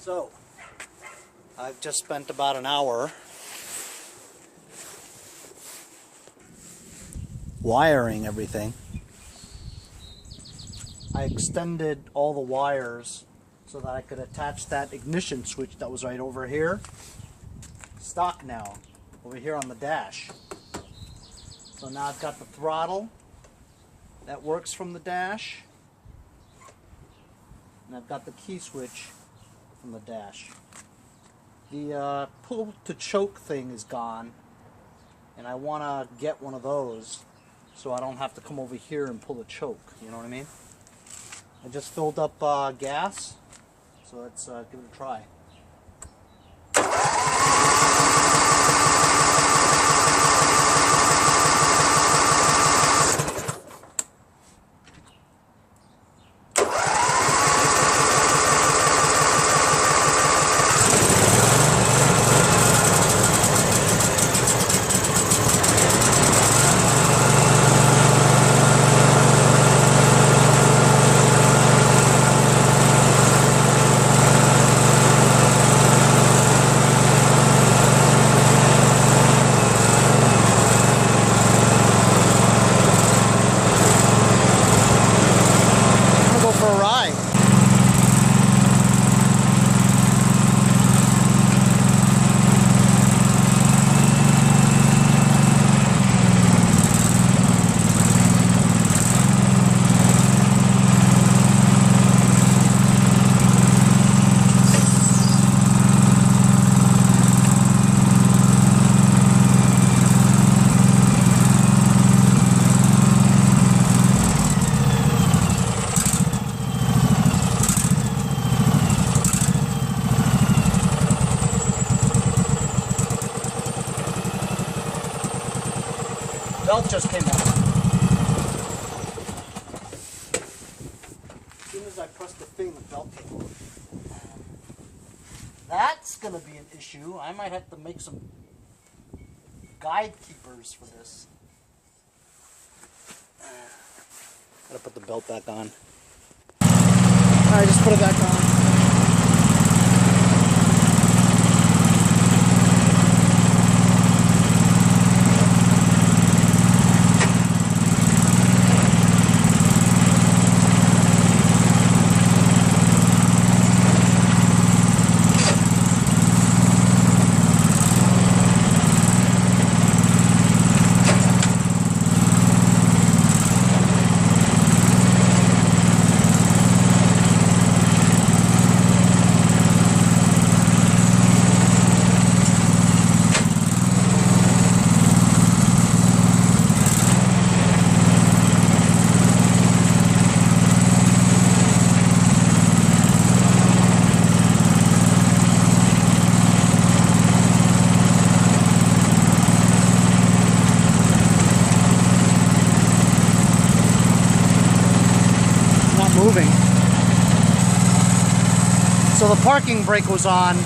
So, I've just spent about an hour wiring everything. I extended all the wires so that I could attach that ignition switch that was right over here. Stock now, over here on the dash. So now I've got the throttle that works from the dash, and I've got the key switch from the dash. The pull to choke thing is gone, and I want to get one of those so I don't have to come over here and pull the choke, you know what I mean? I just filled up gas, so let's give it a try. Belt just came out. As soon as I pressed the thing, the belt came off. That's going to be an issue. I might have to make some guide keepers for this. Gotta put the belt back on. Alright, just put it back on. Moving. So the parking brake was on,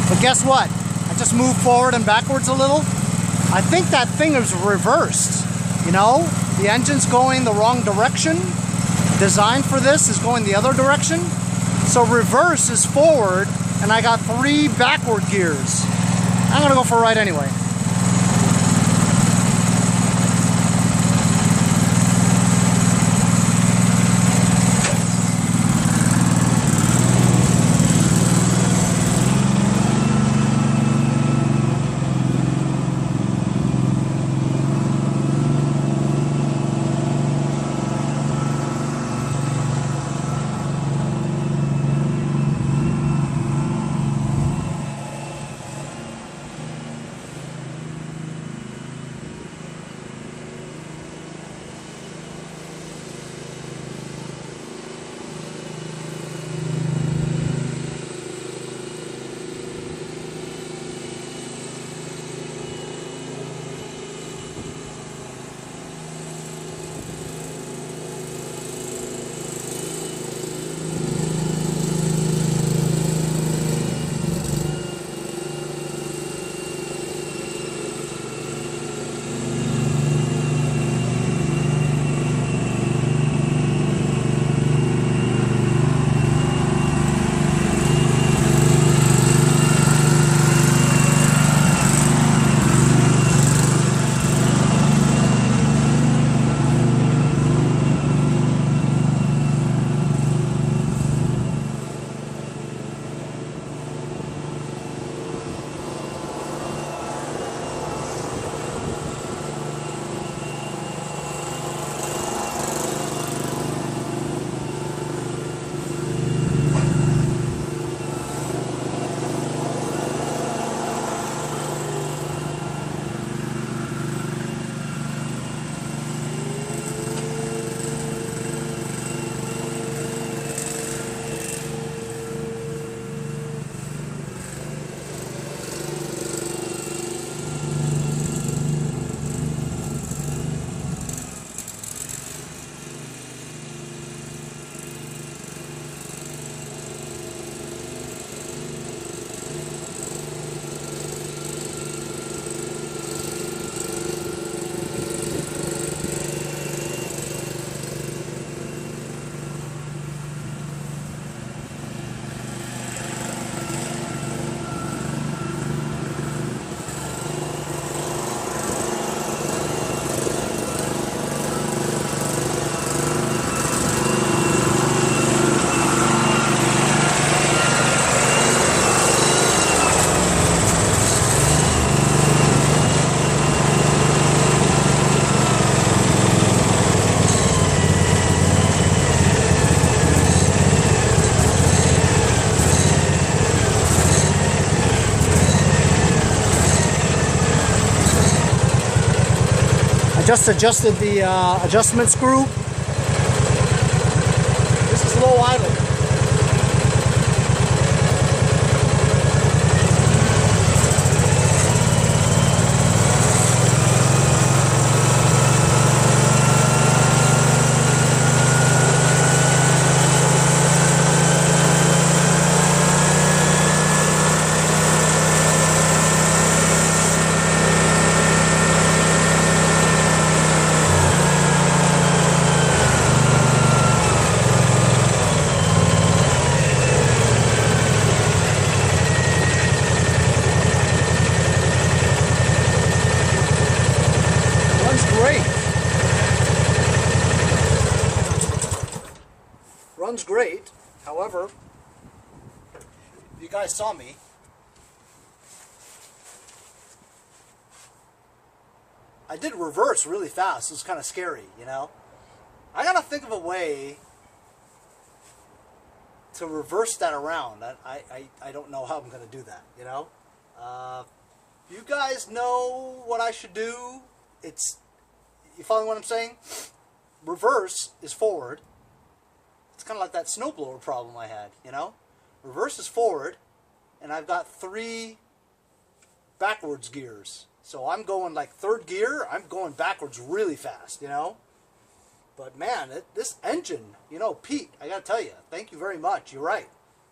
but guess what? I just moved forward and backwards a little. I think that thing is reversed. You know, the engine's going the wrong direction. Design for this is going the other direction. So reverse is forward, and I got 3 backward gears. I'm gonna go for a ride anyway. Just adjusted the adjustment screw. This is low idle. Runs great. However, if you guys saw me, I did reverse really fast. It was kind of scary, you know. I gotta think of a way to reverse that around. I don't know how I'm gonna do that, you know. You guys know what I should do. You following what I'm saying? Reverse is forward. It's kind of like that snowblower problem I had, you know? Reverse is forward, and I've got 3 backwards gears. So I'm going like 3rd gear, I'm going backwards really fast, you know? But man, this engine, you know, Pete, I gotta tell you, thank you very much, you're right.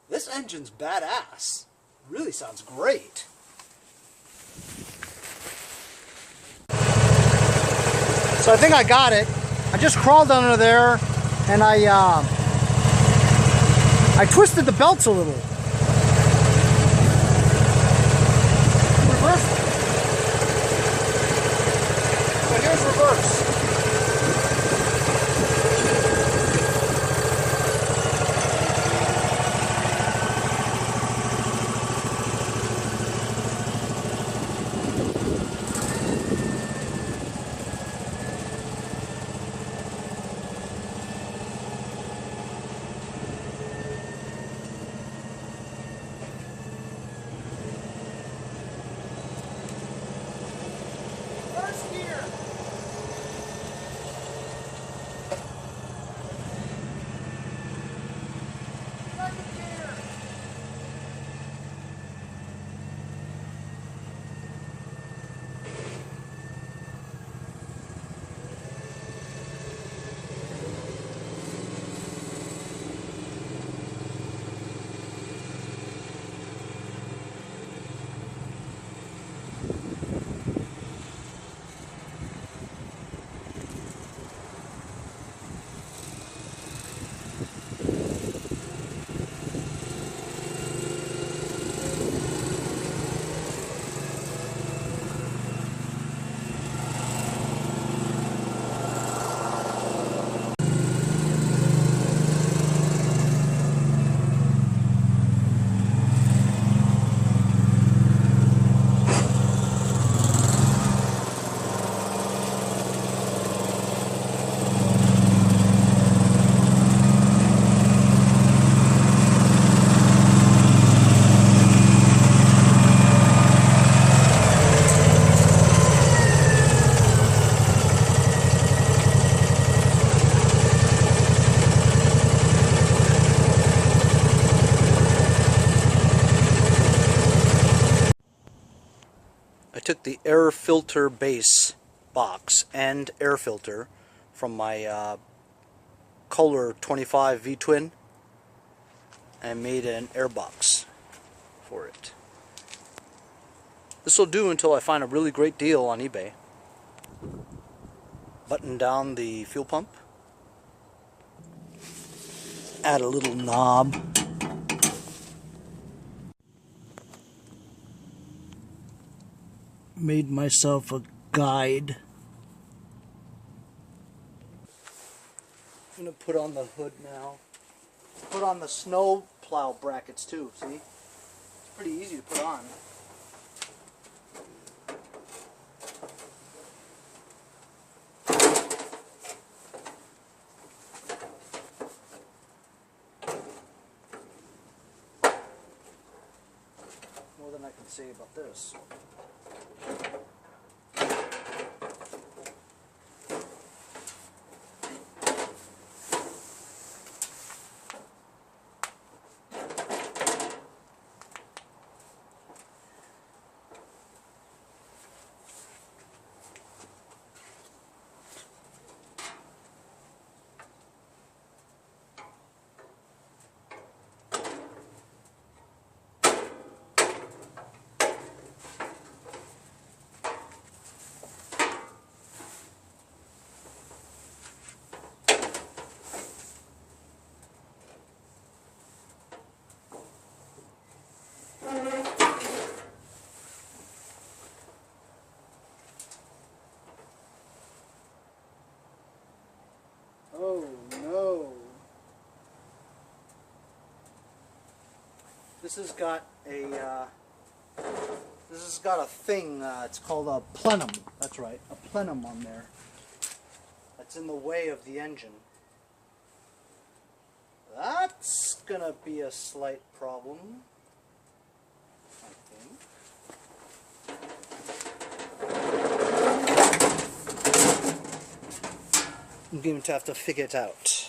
This engine's badass. Really sounds great. So I think I got it. I just crawled under there, and I twisted the belts a little. Reverse. So here's reverse. Took the air filter base box and air filter from my Kohler 25 V-twin and made an air box for it. This will do until I find a really great deal on eBay. Button down the fuel pump, add a little knob, made myself a guide. I'm going to put on the hood now. Put on the snow plow brackets too, see? It's pretty easy to put on. More than I can say about this. This has got a thing. It's called a plenum. That's right, a plenum on there. That's in the way of the engine. That's gonna be a slight problem, I think. I'm going to have to figure it out.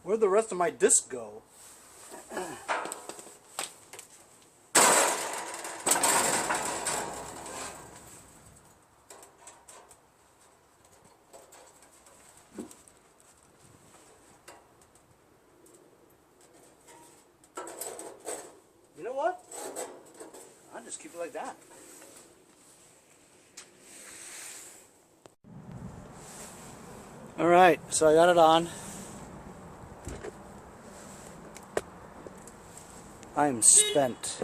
Where'd the rest of my disc go? You know what? I'll just keep it like that. Alright, so I got it on. I am spent.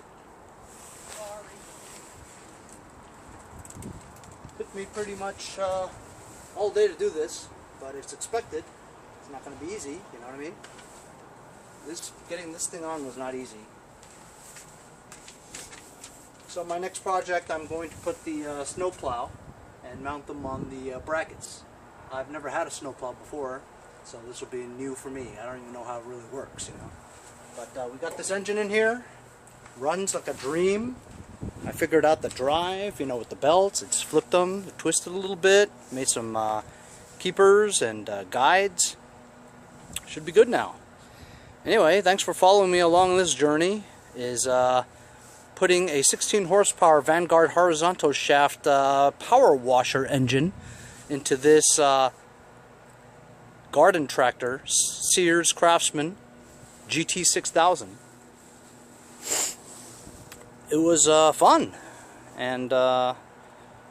Took me pretty much all day to do this, but it's expected. It's not going to be easy, you know what I mean? Getting this thing on was not easy. So my next project, I'm going to put the snowplow and mount them on the brackets. I've never had a snowplow before, so this will be new for me. I don't even know how it really works, you know. But we got this engine in here, runs like a dream. I figured out the drive, you know, with the belts. It's flipped them, twisted a little bit, made some keepers and guides. Should be good now. Anyway, thanks for following me along this journey. Is putting a 16 horsepower Vanguard horizontal shaft power washer engine into this garden tractor, Sears Craftsman Gt6000. It was fun, and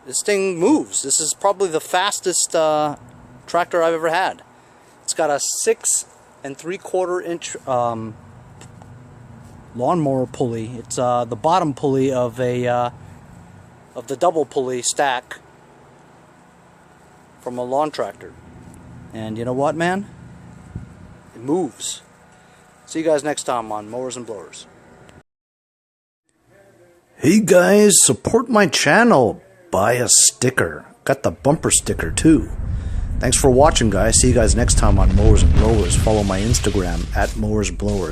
this thing moves. This is probably the fastest tractor I've ever had. It's got a 6 3/4 inch lawnmower pulley. It's the bottom pulley of the double pulley stack from a lawn tractor. And you know what, man? It moves. See you guys next time on Mowers and Blowers. Hey guys, support my channel. Buy a sticker. Got the bumper sticker too. Thanks for watching, guys. See you guys next time on Mowers and Blowers. Follow my Instagram at Mowers Blowers.